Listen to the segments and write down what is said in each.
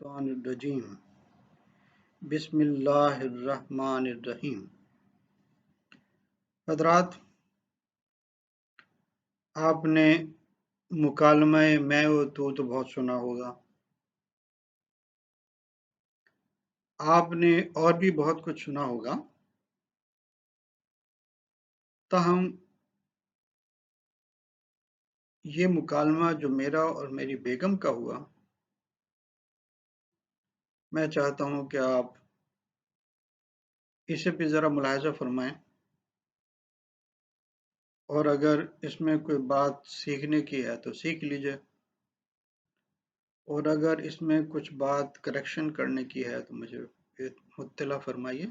الرجیم بسم اللہ الرحمن الرحیم۔ حضرات، آپ نے مکالمہ میں و تو بہت سنا ہوگا۔ آپ نے اور بھی بہت کچھ سنا ہوگا، تاہم یہ مکالمہ جو میرا اور میری بیگم کا ہوا، میں چاہتا ہوں کہ آپ اسے پہ ذرا ملاحظہ فرمائیں، اور اگر اس میں کوئی بات سیکھنے کی ہے تو سیکھ لیجئے، اور اگر اس میں کچھ بات کریکشن کرنے کی ہے تو مجھے مطلع فرمائیے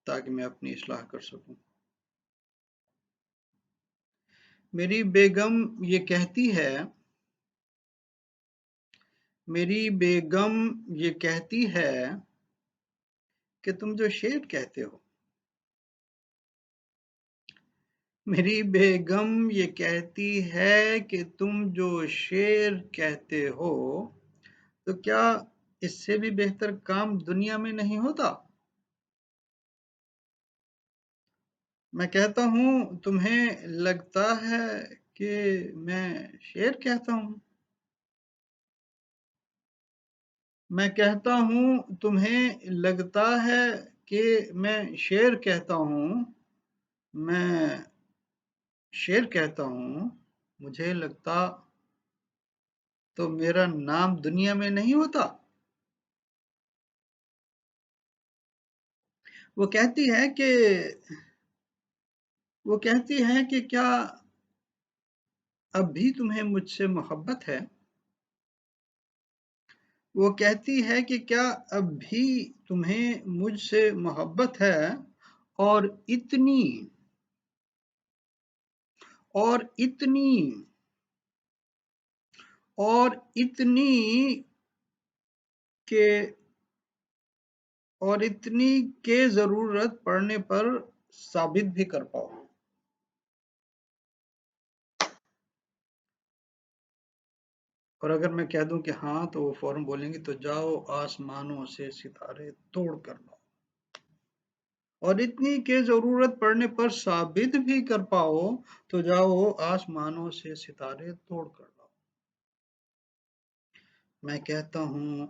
تاکہ میں اپنی اصلاح کر سکوں۔ میری بیگم یہ کہتی ہے کہ تم جو شعر کہتے ہو، میری بیگم یہ کہتی ہے کہ تم جو شعر کہتے ہو تو کیا اس سے بھی بہتر کام دنیا میں نہیں ہوتا؟ میں کہتا ہوں تمہیں لگتا ہے کہ میں شعر کہتا ہوں؟ میں کہتا ہوں تمہیں لگتا ہے کہ میں شعر کہتا ہوں؟ میں شعر کہتا ہوں، مجھے لگتا تو میرا نام دنیا میں نہیں ہوتا۔ وہ کہتی ہے کہ کیا اب بھی تمہیں مجھ سے محبت ہے؟ وہ کہتی ہے کہ کیا اب بھی تمہیں مجھ سے محبت ہے؟ اور اتنی اور اتنی اور اتنی کہ اور اتنی کہ ضرورت پڑنے پر ثابت بھی کر پاؤ۔ اور اگر میں کہہ دوں کہ ہاں تو وہ فوراً بولیں گے تو جاؤ آسمانوں سے ستارے توڑ کر لاؤ، اور اتنی کہ ضرورت پڑنے پر ثابت بھی کر پاؤ تو جاؤ آسمانوں سے ستارے توڑ کر لاؤ۔ میں کہتا ہوں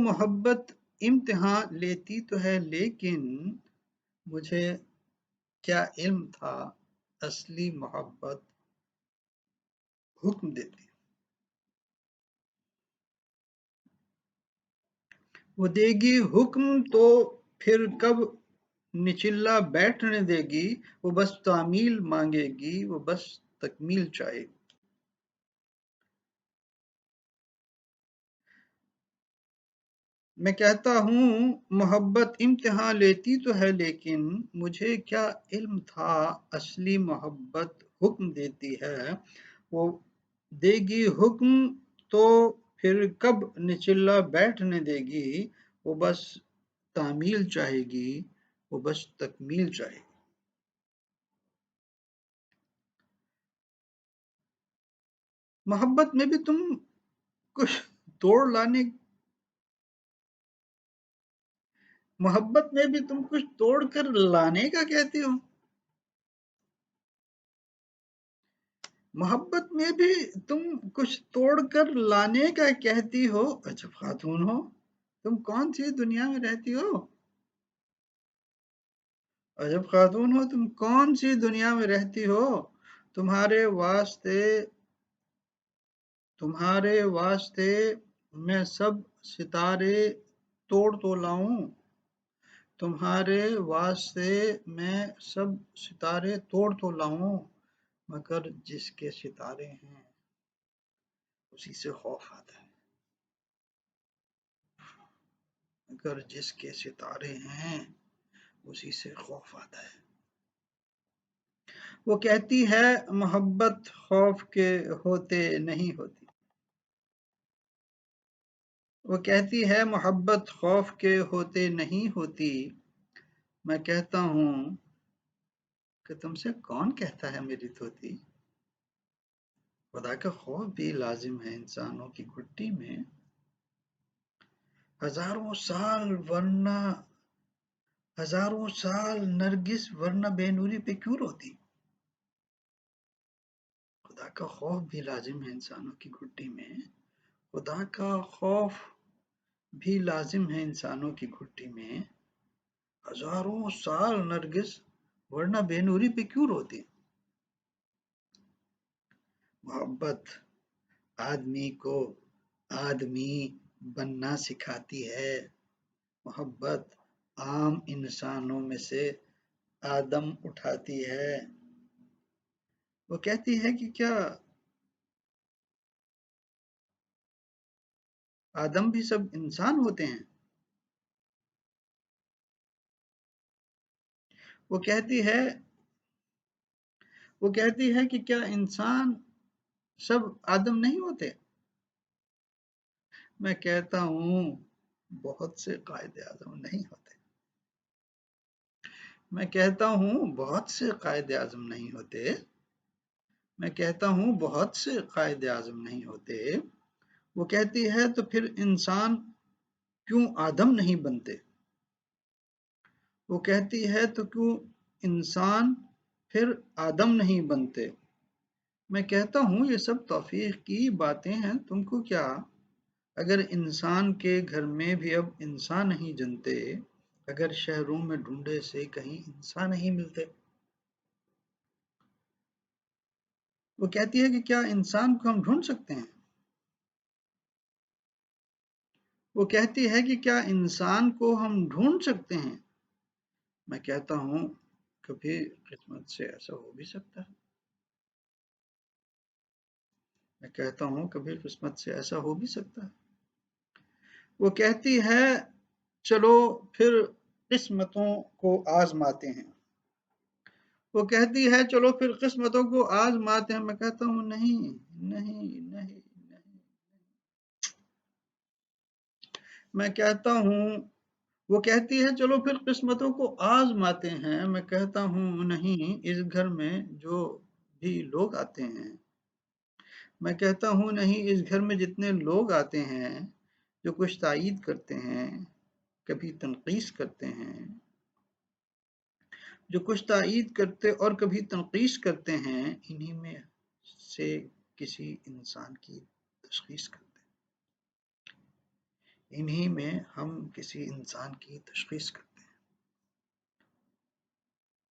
محبت امتحان لیتی تو ہے، لیکن مجھے کیا علم تھا اصلی محبت حکم دیتی۔ وہ دے گی حکم تو پھر کب نچلا بیٹھنے دے گی، وہ بس تعمیل مانگے گی، وہ بس تکمیل چاہے گی۔ میں کہتا ہوں محبت امتحان لیتی تو ہے، لیکن مجھے کیا علم تھا اصلی محبت حکم دیتی ہے۔ وہ دے گی حکم تو پھر کب نچلا بیٹھنے دے گی، وہ بس تعمیل چاہے گی، وہ بس تکمیل چاہے گی۔ محبت میں بھی تم کچھ توڑ کر لانے کا کہتی ہو۔ محبت میں بھی تم کچھ توڑ کر لانے کا کہتی ہو، عجب خاتون ہو، تم کون سی دنیا میں رہتی ہو؟ عجب خاتون ہو، تم کون سی دنیا میں رہتی ہو؟ تمہارے واسطے میں سب ستارے توڑ تو لاؤں، تمہارے واسطے میں سب ستارے توڑ تو لاؤں، مگر جس کے ستارے ہیں اسی سے خوف آتا ہے۔ مگر جس کے ستارے ہیں اسی سے خوف آتا ہے۔ وہ کہتی ہے محبت خوف کے ہوتے نہیں ہوتی۔ وہ کہتی ہے محبت خوف کے ہوتے نہیں ہوتی۔ میں کہتا ہوں کہ تم سے کون کہتا ہے میری طوطی، خدا کا خوف بھی لازم ہے انسانوں کی گھٹی میں، ہزاروں سال ورنہ ہزاروں سال نرگس ورنہ بے نوری پہ کیوں روتی، خدا کا خوف بھی لازم ہے انسانوں کی گھٹی میں، خدا کا خوف بھی لازم ہے انسانوں کی گھٹی میں، ہزاروں سال نرگس ورنہ بے نوری پہ کیوں روتی، محبت آدمی کو آدمی بننا سکھاتی ہے، محبت عام انسانوں میں سے آدم اٹھاتی ہے، وہ کہتی ہے کہ کیا آدم بھی سب انسان ہوتے ہیں، وہ کہتی ہے کہ کیا انسان سب آدم نہیں ہوتے، میں کہتا ہوں بہت سے قائد اعظم نہیں ہوتے، میں کہتا ہوں بہت سے قائد اعظم نہیں ہوتے، میں کہتا ہوں بہت سے قائد اعظم نہیں ہوتے، وہ کہتی ہے تو پھر انسان کیوں آدم نہیں بنتے، وہ کہتی ہے تو کیوں انسان پھر آدم نہیں بنتے، میں کہتا ہوں یہ سب توفیق کی باتیں ہیں، تم کو کیا، اگر انسان کے گھر میں بھی اب انسان نہیں جنتے، اگر شہروں میں ڈھونڈے سے کہیں انسان نہیں ملتے، وہ کہتی ہے کہ کیا انسان کو ہم ڈھونڈ سکتے ہیں، وہ کہتی ہے کہ کیا انسان کو ہم ڈھونڈ سکتے ہیں، میں کہتا ہوں کبھی قسمت سے ایسا ہو بھی سکتا ہے، میں کہتا ہوں کبھی قسمت سے ایسا ہو بھی سکتا ہے، وہ کہتی ہے چلو پھر قسمتوں کو آزماتے ہیں، وہ کہتی ہے چلو پھر قسمتوں کو آزماتے ہیں، میں کہتا ہوں نہیں نہیں نہیں نہیں، میں کہتا ہوں، وہ کہتی ہے چلو پھر قسمتوں کو آزماتے ہیں، میں کہتا ہوں نہیں، اس گھر میں جو بھی لوگ آتے ہیں، میں کہتا ہوں نہیں، اس گھر میں جتنے لوگ آتے ہیں جو کچھ تائید کرتے ہیں، کبھی تنقیص کرتے ہیں، جو کچھ تائید کرتے اور کبھی تنقیص کرتے ہیں، انہی میں سے کسی انسان کی تشخیص کرتے ہیں، انہی میں ہم کسی انسان کی تشخیص کرتے ہیں،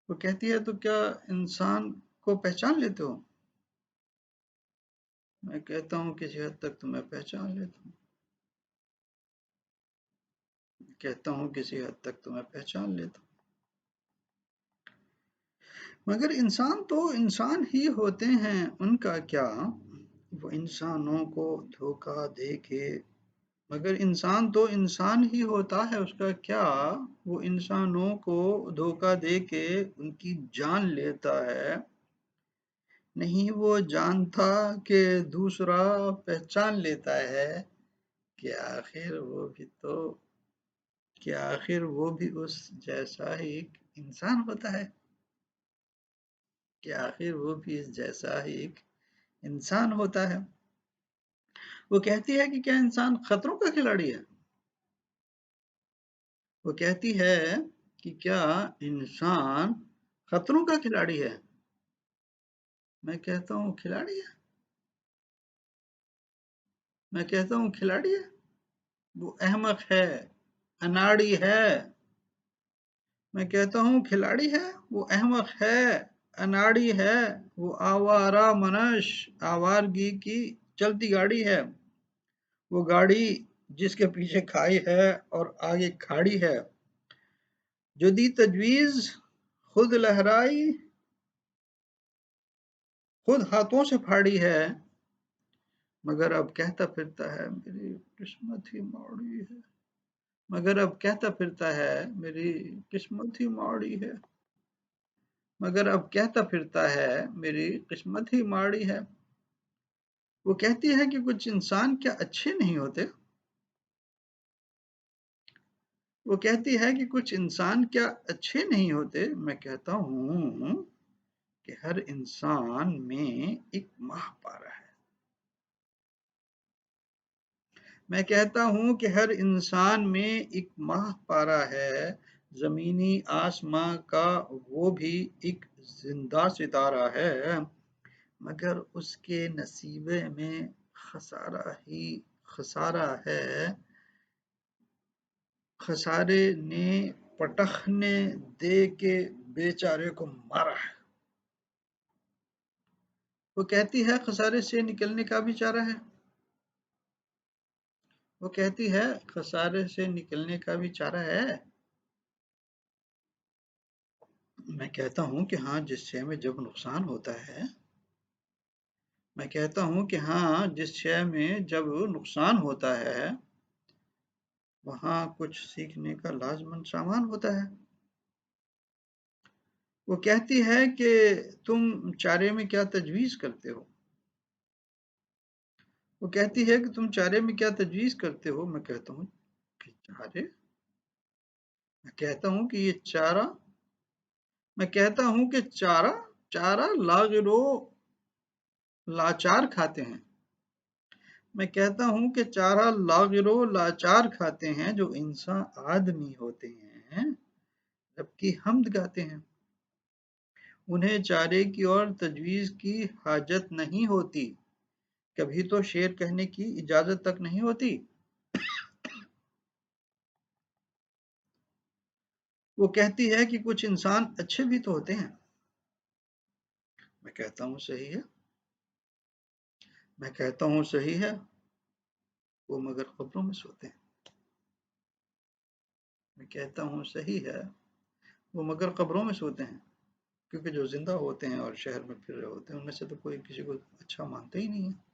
وہ کہتی ہے تو کیا انسان کو پہچان لیتے ہو، میں کہتا ہوں کسی حد تک تو میں پہچان لیتا ہوں، کہتا ہوں کسی حد تک تو میں پہچان لیتا ہوں، مگر انسان تو انسان ہی ہوتے ہیں، ان کا کیا، وہ انسانوں کو دھوکہ دے کے، مگر انسان تو انسان ہی ہوتا ہے، اس کا کیا، وہ انسانوں کو دھوکہ دے کے ان کی جان لیتا ہے، نہیں وہ جانتا کہ دوسرا پہچان لیتا ہے کہ آخر وہ بھی اس جیسا ہی ایک انسان ہوتا ہے، کہ آخر وہ بھی اس جیسا ہی ایک انسان ہوتا ہے، وہ کہتی ہے کہ کیا انسان خطروں کا کھلاڑی ہے، وہ کہتی ہے کہ کیا انسان خطروں کا کھلاڑی ہے، میں کہتا ہوں کھلاڑی ہے، میں کہتا ہوں کھلاڑی ہے، وہ احمق ہے، اناڑی ہے، میں کہتا ہوں کھلاڑی ہے، وہ احمق ہے، اناڑی ہے، وہ آوارہ منش، آوارگی کی چلتی گاڑی ہے، وہ گاڑی جس کے پیچھے کھائی ہے اور آگے کھاڑی ہے، جو دی تجویز خود لہرائی خود ہاتھوں سے پھاڑی ہے، مگر اب کہتا پھرتا ہے میری قسمت ہی ماڑی ہے، مگر اب کہتا پھرتا ہے میری قسمت ہی ماڑی ہے، مگر اب کہتا پھرتا ہے میری قسمت ہی ماڑی ہے، وہ کہتی ہے کہ کچھ انسان کیا اچھے نہیں ہوتے، وہ کہتی ہے کہ کچھ انسان کیا اچھے نہیں ہوتے، میں کہتا ہوں کہ ہر انسان میں ایک ماہ پارا ہے. میں کہتا ہوں کہ ہر انسان میں ایک ماہ پارا ہے، زمینی آسماں کا وہ بھی ایک زندہ ستارہ ہے، مگر اس کے نصیبے میں خسارہ ہے، خسارے نے پٹخنے دے کے بیچارے کو مارا ہے. وہ کہتی ہے خسارے سے نکلنے کا بھی چارہ ہے. وہ کہتی ہے خسارے سے نکلنے کا بھی چارہ ہے. میں کہتا ہوں کہ ہاں جس شے میں جب نقصان ہوتا ہے، میں کہتا ہوں کہ ہاں جس شے میں جب نقصان ہوتا ہے وہاں کچھ سیکھنے کا لازماً سامان ہوتا ہے. وہ کہتی ہے کہ تم چارے میں کیا تجویز کرتے ہو. وہ کہتی ہے کہ تم چارے میں کیا تجویز کرتے ہو. میں کہتا ہوں کہ چارے، میں کہتا ہوں کہ یہ چارہ، میں کہتا ہوں کہ چارہ لاغرو لاچار کھاتے ہیں. میں کہتا ہوں کہ چارہ لاغرو لاچار کھاتے ہیں جو انسان آدمی ہوتے ہیں جبکہ حمد گاتے ہیں. انہیں چارے کی اور تجویز کی حاجت نہیں ہوتی، کبھی تو شعر کہنے کی اجازت تک نہیں ہوتی. وہ کہتی ہے کہ کچھ انسان اچھے بھی تو ہوتے ہیں. میں کہتا ہوں صحیح ہے. میں کہتا ہوں صحیح ہے، وہ مگر قبروں میں سوتے ہیں. میں کہتا ہوں صحیح ہے، وہ مگر قبروں میں سوتے ہیں. کیونکہ جو زندہ ہوتے ہیں اور شہر میں پھر رہے ہوتے ہیں ان میں سے تو کوئی کسی کو اچھا مانتا ہی نہیں ہے.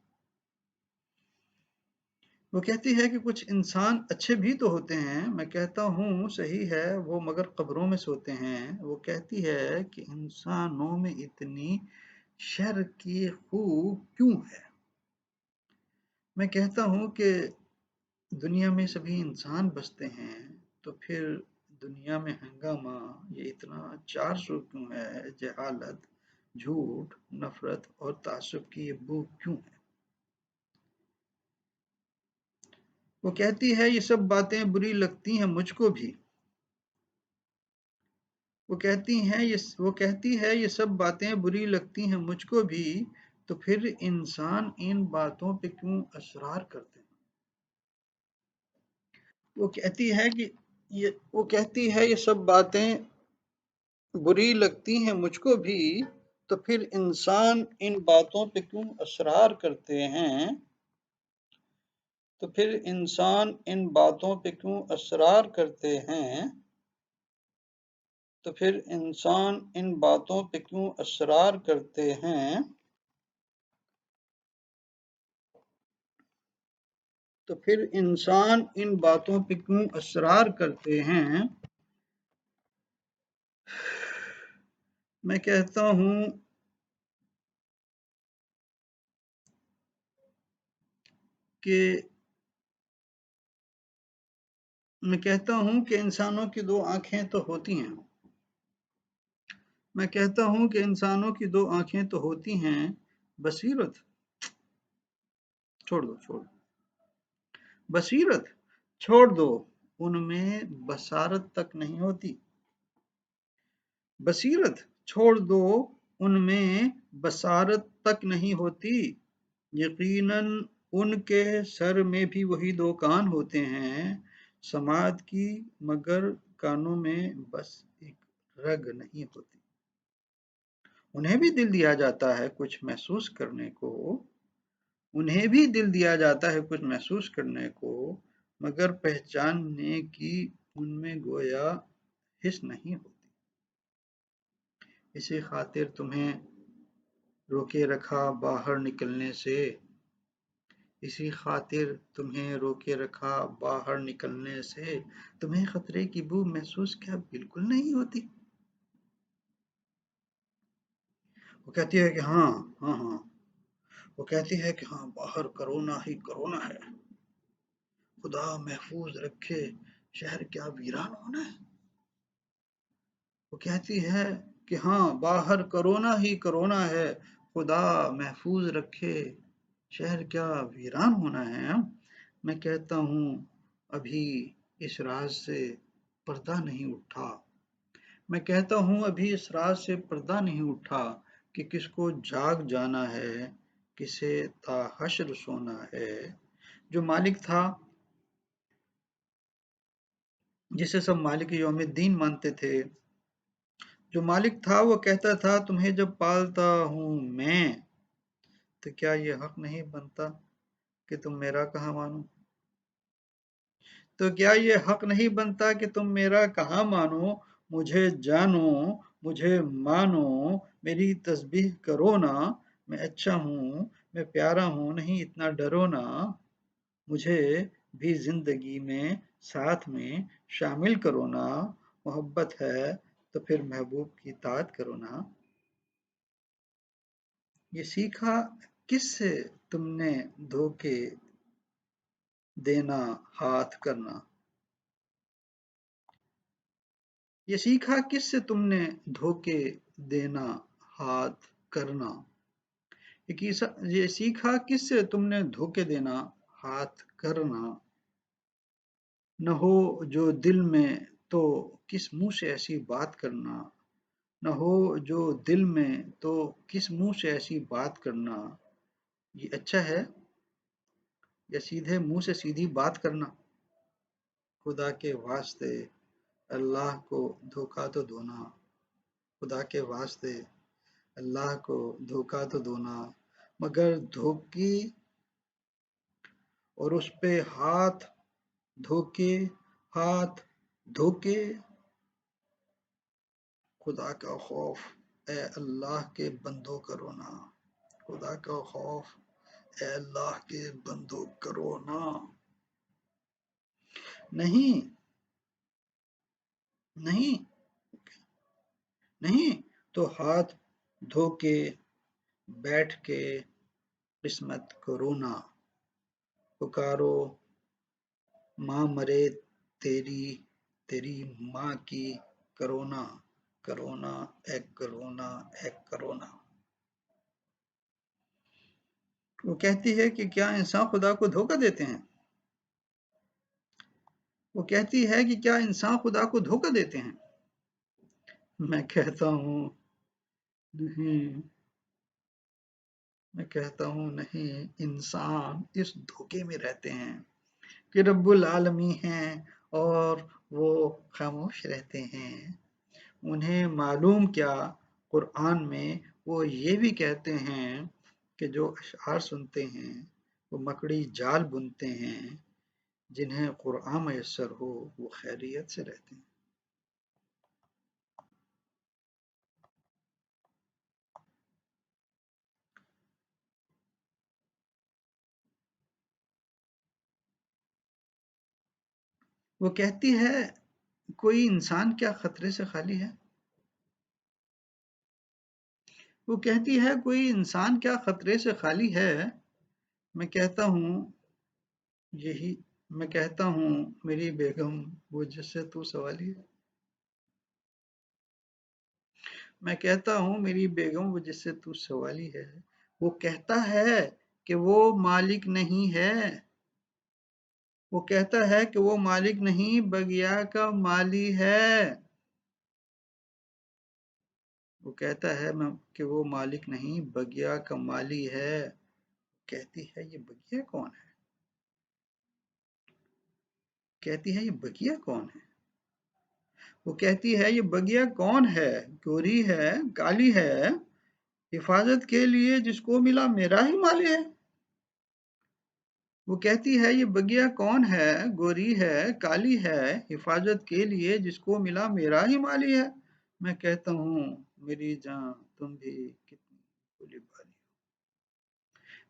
وہ کہتی ہے کہ کچھ انسان اچھے بھی تو ہوتے ہیں. میں کہتا ہوں صحیح ہے، وہ مگر قبروں میں سوتے ہیں. وہ کہتی ہے کہ انسانوں میں اتنی شر کی خو کیوں ہے. میں کہتا ہوں کہ دنیا میں سبھی انسان بستے ہیں تو پھر دنیا میں ہنگامہ یہ اتنا 400 کیوں ہے. جہالت، جھوٹ، نفرت اور تعصب کی یہ بو کیوں ہے. وہ کہتی ہے یہ سب باتیں بری لگتی ہیں مجھ کو بھی. وہ کہتی ہے یہ سب باتیں بری لگتی ہیں مجھ کو بھی، تو پھر انسان ان باتوں پہ کیوں اصرار کرتے ہیں. وہ کہتی ہے یہ سب باتیں بری لگتی ہیں مجھ کو بھی، تو پھر انسان ان باتوں پہ کیوں اصرار کرتے ہیں. تو پھر انسان ان باتوں پہ کیوں اصرار کرتے ہیں. تو پھر انسان ان باتوں پہ کیوں اصرار کرتے ہیں. تو پھر انسان ان باتوں پہ کیوں اصرار کرتے ہیں. میں کہتا ہوں کہ انسانوں کی دو آنکھیں تو ہوتی ہیں. میں کہتا ہوں کہ انسانوں کی دو آنکھیں تو ہوتی ہیں، بصیرت بصیرت چھوڑ دو ان میں بصارت تک نہیں ہوتی. بصیرت چھوڑ دو ان میں بصارت تک نہیں ہوتی. یقیناً ان کے سر میں بھی وہی دو کان ہوتے ہیں سماعت کی، مگر کانوں میں بس ایک رگ نہیں ہوتی. انہیں بھی دل دیا جاتا ہے کچھ محسوس کرنے کو، انہیں بھی دل دیا جاتا ہے کچھ محسوس کرنے کو، مگر پہچاننے کی ان میں گویا حس نہیں ہوتی. اسی خاطر تمہیں روکے رکھا باہر نکلنے سے، اسی خاطر تمہیں روکے رکھا باہر نکلنے سے، تمہیں خطرے کی بو محسوس کیا بالکل نہیں ہوتی. وہ کہتی ہے کہ ہاں. وہ کہتی ہے کہ ہاں باہر کرونا ہی کرونا ہے، خدا محفوظ رکھے شہر کیا ویران ہونا ہے. وہ کہتی ہے کہ ہاں باہر کرونا ہی کرونا ہے، خدا محفوظ رکھے، شہر کیا ویران ہونا ہے۔ میں کہتا ہوں ابھی اس راز سے پردہ نہیں اٹھا، میں کہتا ہوں ابھی اس راز سے پردہ نہیں اٹھا کہ کس کو جاگ جانا ہے، کسے تا حشر سونا ہے۔ جو مالک تھا، جسے سب مالک یوم الدین مانتے تھے، جو مالک تھا وہ کہتا تھا تمہیں جب پالتا ہوں میں، تو کیا یہ حق نہیں بنتا کہ تم میرا کہاں مانو؟ تو کیا یہ حق نہیں بنتا کہ تم میرا کہاں مانو؟ مجھے جانو، مجھے مانو، میری تسبیح کرو نا، میں اچھا ہوں، میں پیارا ہوں، نہیں اتنا ڈرو نا، مجھے بھی زندگی میں ساتھ میں شامل کرو نا، محبت ہے تو پھر محبوب کی اطاعت کرو نا۔ یہ سیکھا کس سے تم نے دھوکے دینا ہاتھ کرنا؟ یہ سیکھا کس سے تم نے دھوکے دینا ہاتھ کرنا؟ یہ سیکھا کس سے تم نے دھوکے دینا ہاتھ کرنا؟ نہ ہو جو دل میں تو کس منہ سے ایسی بات کرنا، نہ ہو جو دل میں تو کس منہ سے ایسی بات کرنا، یہ اچھا ہے یا سیدھے منہ سے سیدھی بات کرنا؟ خدا کے واسطے اللہ کو دھوکا تو دو نا، خدا کے واسطے اللہ کو دھوکا تو دو نا، مگر دھوکی اور اس پہ ہاتھ دھوکے، ہاتھ دھوکے، خدا کا خوف اے اللہ کے بندوں کرو نا، خدا کا خوف اے اللہ کے بندوں کرو نا۔ نہیں نہیں نہیں تو ہاتھ دھو کے بیٹھ کے قسمت کو رونا، پکارو ماں مرے تیری، تیری ماں کی کرونا، کرونا اے کرونا اے کرونا۔ وہ کہتی ہے کہ کیا انسان خدا کو دھوکہ دیتے ہیں؟ وہ کہتی ہے کہ کیا انسان خدا کو دھوکہ دیتے ہیں؟ میں کہتا ہوں نہیں، میں کہتا ہوں نہیں، انسان اس دھوکے میں رہتے ہیں کہ رب العالمین ہیں اور وہ خاموش رہتے ہیں۔ انہیں معلوم کیا، قرآن میں وہ یہ بھی کہتے ہیں کہ جو اشعار سنتے ہیں وہ مکڑی جال بنتے ہیں، جنہیں قرآن میسر ہو وہ خیریت سے رہتے ہیں۔ وہ کہتی ہے کوئی انسان کیا خطرے سے خالی ہے؟ وہ کہتی ہے کوئی انسان کیا خطرے سے خالی ہے؟ میں کہتا ہوں یہی، میں کہتا ہوں میری بیگم وہ جس سے تو سوالی ہے، میں کہتا ہوں میری بیگم وہ جس سے تو سوالی ہے، وہ کہتا ہے کہ وہ مالک نہیں ہے، وہ کہتا ہے کہ وہ مالک نہیں بغیا کا مالی ہے، وہ کہتا ہے کہ وہ مالک نہیں بغیا کا مالی ہے۔ کہتی ہے یہ بغیا کون ہے؟ کہتی ہے یہ بغیا کون ہے؟ وہ کہتی ہے یہ بغیا کون ہے؟ گوری ہے، کالی ہے، حفاظت کے لیے جس کو ملا میرا ہی مال ہے۔ وہ کہتی ہے یہ بغیا کون ہے؟ گوری ہے، کالی ہے، حفاظت کے لیے جس کو ملا میرا ہی مالی ہے۔ میں کہتا ہوں میری جان تم بھی کتنی بھولی بھالی ہو،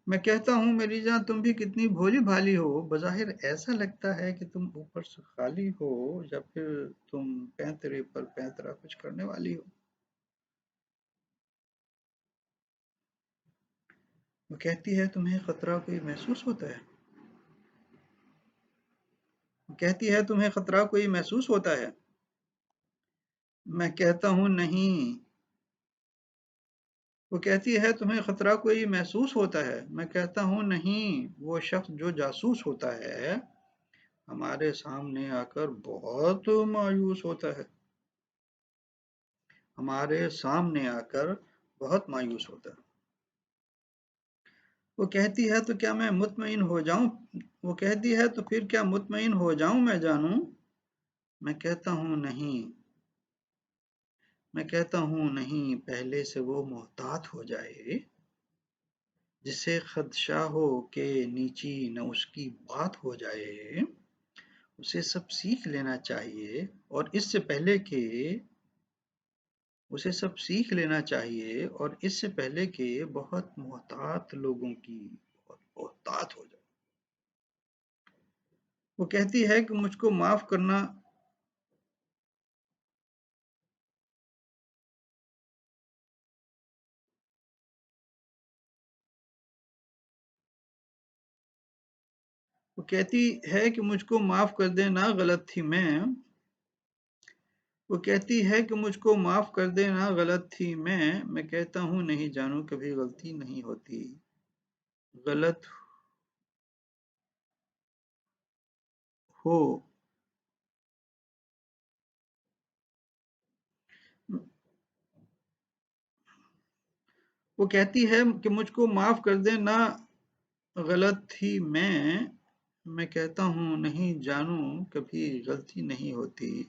میں کہتا ہوں میری جان تم بھی کتنی بھولی بھالی ہو، بظاہر ایسا لگتا ہے کہ تم اوپر سے خالی ہو یا پھر تم پینترے پر پینترا کچھ کرنے والی ہو۔ وہ کہتی ہے تمہیں خطرہ کوئی محسوس ہوتا ہے؟ وہ کہتی ہے تمہیں خطرہ کوئی محسوس ہوتا ہے؟ میں کہتا ہوں نہیں، وہ کہتی ہے تمہیں خطرہ کوئی محسوس ہوتا ہے؟ میں کہتا ہوں نہیں، وہ شخص جو جاسوس ہوتا ہے ہمارے سامنے آ کر بہت مایوس ہوتا ہے، ہمارے سامنے آ کر بہت مایوس ہوتا ہے۔ وہ کہتی ہے تو کیا میں مطمئن ہو جاؤں؟ وہ کہتی ہے تو پھر کیا مطمئن ہو جاؤں میں جانوں؟ میں کہتا ہوں نہیں، میں کہتا ہوں نہیں، پہلے سے وہ محتاط ہو جائے، جسے خدشہ ہو کہ نیچی نہ اس کی بات ہو جائے، اسے سب سیکھ لینا چاہیے، اور اس سے پہلے کہ اسے سب سیکھ لینا چاہیے اور اس سے پہلے کہ بہت محتاط لوگوں کی بہت محتاط ہو جائے۔ وہ کہتی ہے کہ مجھ کو معاف کرنا وہ کہتی ہے کہ مجھ کو معاف کر دینا، غلط تھی میں۔ وہ کہتی ہے کہ مجھ کو معاف کر دینا، غلط تھی میں کہتا ہوں نہیں جانو، کبھی غلطی نہیں ہوتی، غلط ہو۔ وہ کہتی ہے کہ مجھ کو معاف کر دینا، غلط تھی میں کہتا ہوں نہیں جانو، کبھی غلطی نہیں ہوتی،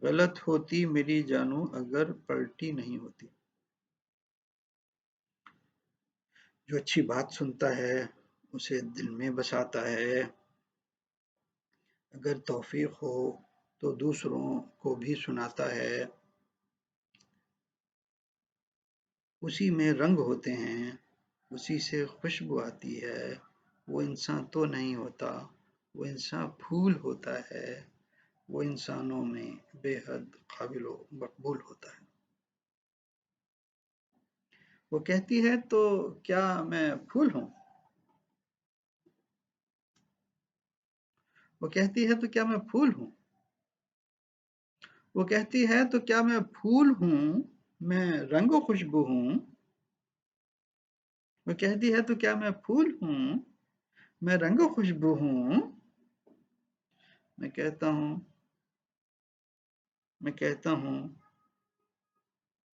غلط ہوتی میری جانو اگر پلٹی نہیں ہوتی۔ جو اچھی بات سنتا ہے اسے دل میں بساتا ہے، اگر توفیق ہو تو دوسروں کو بھی سناتا ہے، اسی میں رنگ ہوتے ہیں، اسی سے خوشبو آتی ہے، وہ انسان تو نہیں ہوتا، وہ انسان پھول ہوتا ہے، وہ انسانوں میں بے حد قابل و مقبول ہوتا ہے۔ وہ کہتی ہے تو کیا میں پھول ہوں؟ وہ کہتی ہے تو کیا میں پھول ہوں؟ وہ کہتی ہے تو کیا میں پھول ہوں، میں رنگ و خوشبو ہوں؟ وہ کہتی ہے تو کیا میں پھول ہوں، میں رنگ و خوشبو ہوں؟ میں کہتا ہوں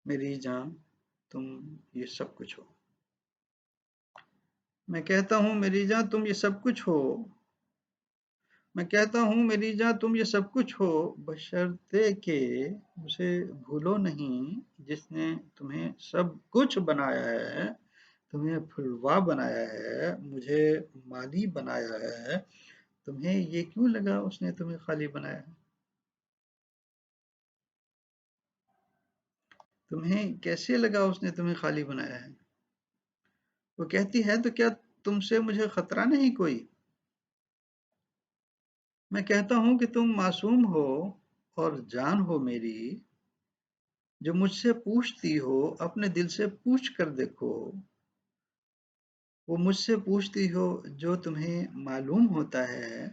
میری جان تم یہ سب کچھ ہو۔ میں کہتا ہوں میری جان تم یہ سب کچھ ہو۔ میں کہتا ہوں میری جان تم یہ سب کچھ ہو، بشرطے کہ اسے بھولو نہیں جس نے تمہیں سب کچھ بنایا ہے، تمہیں پھلوا بنایا ہے، مجھے مالی بنایا ہے، تمہیں یہ کیوں لگا اس نے تمہیں خالی بنایا ہے؟ تمہیں کیسے لگا اس نے تمہیں خالی بنایا ہے؟ وہ کہتی ہے تو کیا تم سے مجھے خطرہ نہیں کوئی؟ میں کہتا ہوں کہ تم معصوم ہو اور جان ہو میری، جو مجھ سے پوچھتی ہو اپنے دل سے پوچھ کر دیکھو، وہ مجھ سے پوچھتی ہو جو تمہیں معلوم ہوتا ہے،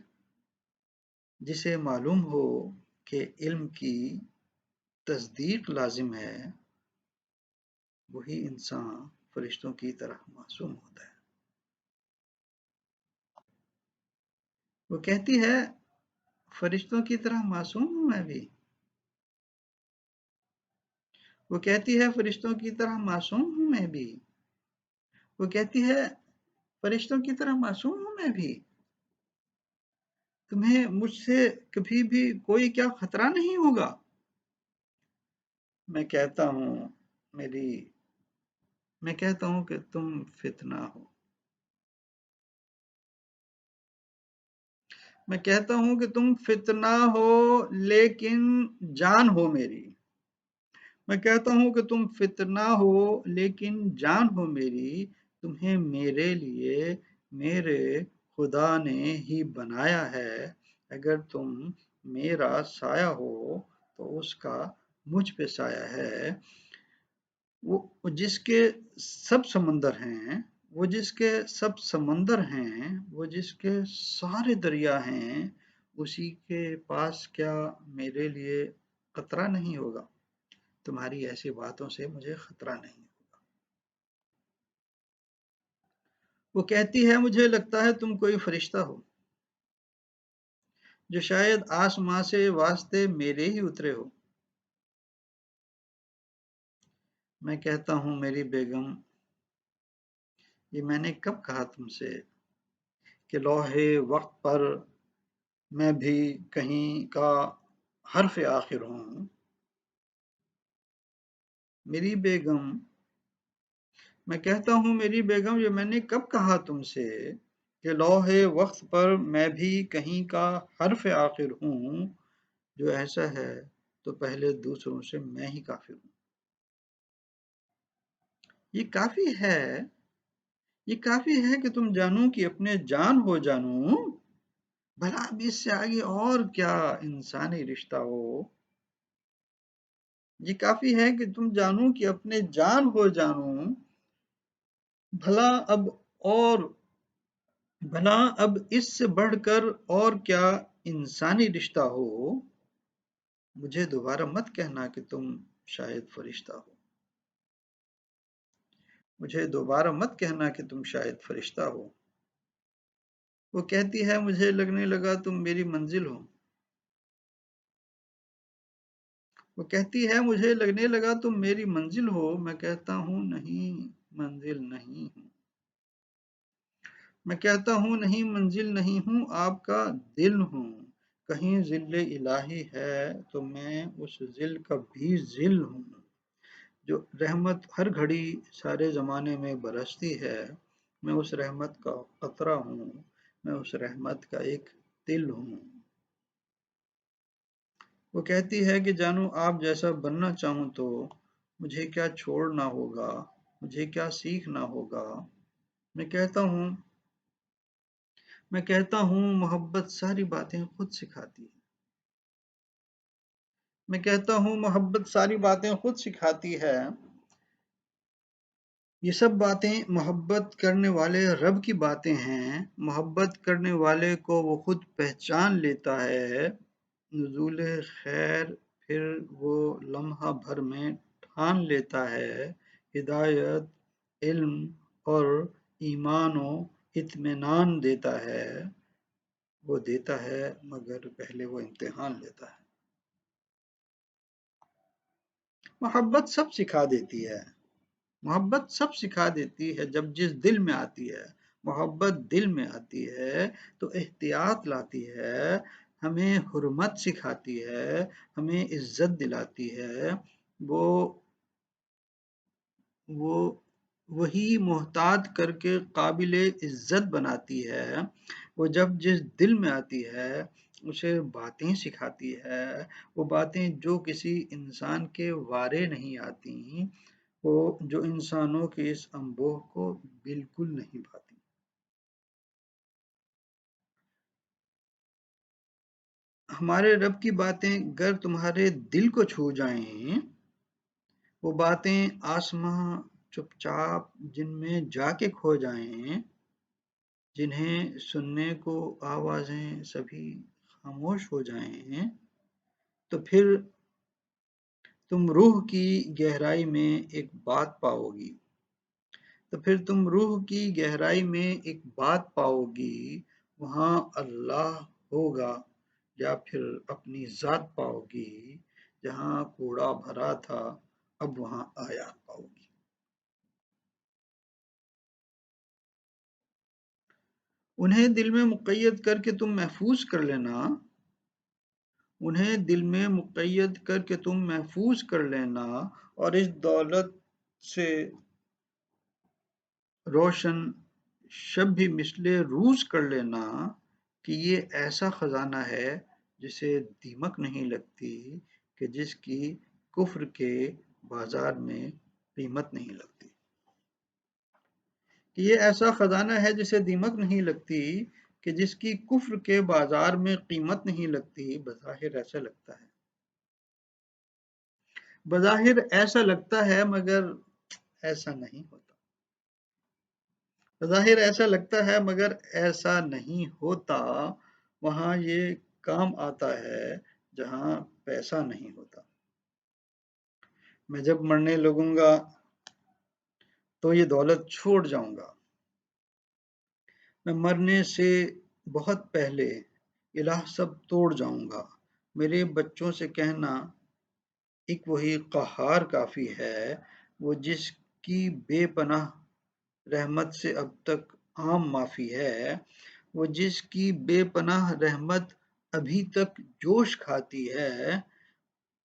جسے معلوم ہو کہ علم کی تصدیق لازم ہے، وہی انسان فرشتوں کی طرح معصوم ہوتا ہے۔ وہ کہتی ہے فرشتوں کی طرح معصوم ہوں میں بھی؟ وہ کہتی ہے فرشتوں کی طرح معصوم ہوں میں بھی؟ وہ کہتی ہے فرشتوں کی طرح معصوم ہوں میں بھی؟ تمہیں مجھ سے کبھی بھی کوئی کیا خطرہ نہیں ہوگا؟ میں کہتا ہوں کہ تم فتنہ ہو۔ میں کہتا ہوں کہ تم فتنہ ہو لیکن جان ہو میری۔ میں کہتا ہوں کہ تم فتنہ ہو لیکن جان ہو میری، تمہیں میرے لیے میرے خدا نے ہی بنایا ہے، اگر تم میرا سایہ ہو تو اس کا مجھ پہ سایہ ہے، وہ جس کے سب سمندر ہیں، وہ جس کے سب سمندر ہیں، وہ جس کے سارے دریا ہیں، اسی کے پاس کیا میرے لیے خطرہ نہیں ہوگا؟ تمہاری ایسی باتوں سے مجھے خطرہ نہیں ہوگا۔ وہ کہتی ہے مجھے لگتا ہے تم کوئی فرشتہ ہو جو شاید آسماں سے واسطے میرے ہی اترے ہو۔ میں کہتا ہوں میری بیگم، یہ میں نے کب کہا تم سے کہ لوح وقت پر میں بھی کہیں کا حرف آخر ہوں۔ میری بیگم، میں کہتا ہوں میری بیگم، یہ میں نے کب کہا تم سے کہ لوح وقت پر میں بھی کہیں کا حرف آخر ہوں۔ جو ایسا ہے تو پہلے دوسروں سے میں ہی کافر ہوں۔ یہ کافی ہے، یہ کافی ہے کہ تم جانو کہ اپنے جان ہو جانو، بھلا اب اس سے آگے اور کیا انسانی رشتہ ہو۔ یہ کافی ہے کہ تم جانو کہ اپنے جان ہو جانو، بھلا اب اس سے بڑھ کر اور کیا انسانی رشتہ ہو۔ مجھے دوبارہ مت کہنا کہ تم شاید فرشتہ ہو۔ مجھے دوبارہ مت کہنا کہ تم شاید فرشتہ ہو۔ وہ کہتی ہے مجھے لگنے لگا تم میری منزل ہو۔ وہ کہتی ہے مجھے لگنے لگا تم میری منزل ہو۔ میں کہتا ہوں نہیں، منزل نہیں ہوں۔ میں کہتا ہوں نہیں، منزل نہیں ہوں، آپ کا دل ہوں۔ کہیں ذل الہی ہے تو میں اس ذل کا بھی ذل ہوں۔ جو رحمت ہر گھڑی سارے زمانے میں برستی ہے، میں اس رحمت کا قطرہ ہوں، میں اس رحمت کا ایک تل ہوں۔ وہ کہتی ہے کہ جانو آپ جیسا بننا چاہوں تو مجھے کیا چھوڑنا ہوگا، مجھے کیا سیکھنا ہوگا۔ میں کہتا ہوں محبت ساری باتیں خود سکھاتی ہے۔ میں کہتا ہوں محبت ساری باتیں خود سکھاتی ہے۔ یہ سب باتیں محبت کرنے والے رب کی باتیں ہیں۔ محبت کرنے والے کو وہ خود پہچان لیتا ہے۔ نزول خیر پھر وہ لمحہ بھر میں ٹھان لیتا ہے۔ ہدایت، علم اور ایمان و اطمینان دیتا ہے۔ وہ دیتا ہے مگر پہلے وہ امتحان لیتا ہے۔ محبت سب سکھا دیتی ہے۔ محبت سب سکھا دیتی ہے جب جس دل میں آتی ہے۔ محبت دل میں آتی ہے تو احتیاط لاتی ہے، ہمیں حرمت سکھاتی ہے، ہمیں عزت دلاتی ہے۔ وہ وہی محتاط کر کے قابل عزت بناتی ہے۔ وہ جب جس دل میں آتی ہے اسے باتیں سکھاتی ہے، وہ باتیں جو کسی انسان کے وارے نہیں آتی، وہ جو انسانوں کے اس انبوہ کو بالکل نہیں بھاتی۔ ہمارے رب کی باتیں گر تمہارے دل کو چھو جائیں، وہ باتیں آسماں چپ چاپ جن میں جا کے کھو جائیں، جنہیں سننے کو آوازیں سبھی خاموش ہو جائیں، تو پھر تم روح کی گہرائی میں ایک بات پاؤ گی۔ تو پھر تم روح کی گہرائی میں ایک بات پاؤ گی، وہاں اللہ ہوگا، یا پھر اپنی ذات پاؤ گی۔ جہاں کوڑا بھرا تھا اب وہاں آیات پاؤ گی۔ انہیں دل میں مقید کر کے تم محفوظ کر لینا، انہیں دل میں مقید کر کے تم محفوظ کر لینا، اور اس دولت سے روشن شب بھی مثل روز کر لینا کہ یہ ایسا خزانہ ہے جسے دیمک نہیں لگتی، کہ جس کی کفر کے بازار میں قیمت نہیں لگتی۔ کہ یہ ایسا خزانہ ہے جسے دیمک نہیں لگتی، کہ جس کی کفر کے بازار میں قیمت نہیں لگتی۔ بظاہر ایسا لگتا ہے، بظاہر ایسا لگتا ہے مگر ایسا نہیں ہوتا۔ بظاہر ایسا لگتا ہے مگر ایسا نہیں ہوتا۔ وہاں یہ کام آتا ہے جہاں پیسہ نہیں ہوتا۔ میں جب مرنے لگوں گا تو یہ دولت چھوڑ جاؤں گا۔ میں مرنے سے بہت پہلے الہ سب توڑ جاؤں گا، میرے بچوں سے کہنا ایک وہی قہار کافی ہے، وہ جس کی بے پناہ رحمت سے اب تک عام معافی ہے، وہ جس کی بے پناہ رحمت ابھی تک جوش کھاتی ہے،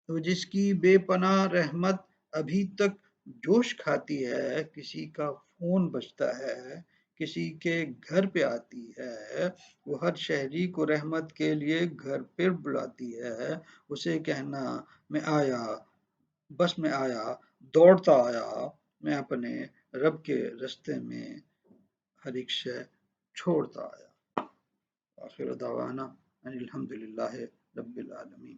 وہ جس کی بے پناہ رحمت ابھی تک جوش کھاتی ہے، کسی کا فون بجتا ہے، کسی کے گھر پہ آتی ہے، وہ ہر شہری کو رحمت کے لیے گھر پہ بلاتی ہے، اسے کہنا میں آیا، بس میں آیا، دوڑتا آیا، میں اپنے رب کے رستے میں ہر ایک شے چھوڑتا آیا۔ آخر دعوانا ان الحمد للہ رب العالمین۔